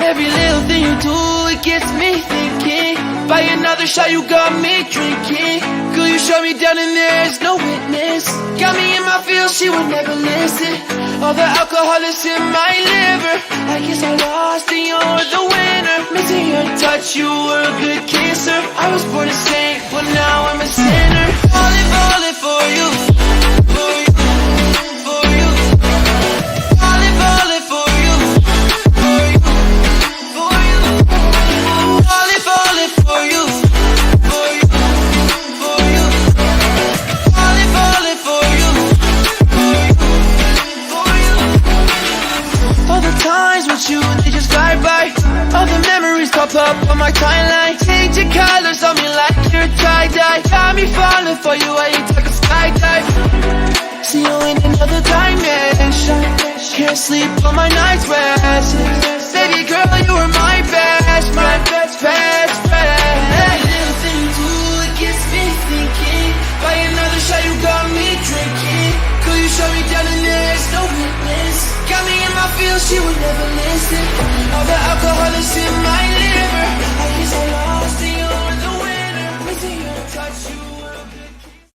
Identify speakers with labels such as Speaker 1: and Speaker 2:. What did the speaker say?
Speaker 1: Every little thing you do, it gets me thinking. By another shot, you got me drinking. Girl, you shut me down and there's no witness. Got me in my feels, she would never listen. All the alcohol is in my liver. I guess I lost and you're the winner. Missing your touch, you were a good kisser. I was born a saint, but now I'm a sinner. Falling for you, for you, for you. Falling for you, for you, for you. Falling for you, for you, for you. Falling for you, for you, for you. All the times with you, they just fly by. All the memories pop up on my timeline. Change your colors on me like you're tie-dye. Got me falling for you, I ain't talking skydive. See you in another dimension. Can't sleep on my night's rest. Baby girl, you were my best friend. Every little thing you do, it gets me thinking. By another shot, you got me drinking. Could you shut me down and there's no witness. Got me in my feels, she would never listen. All the alcohol is in my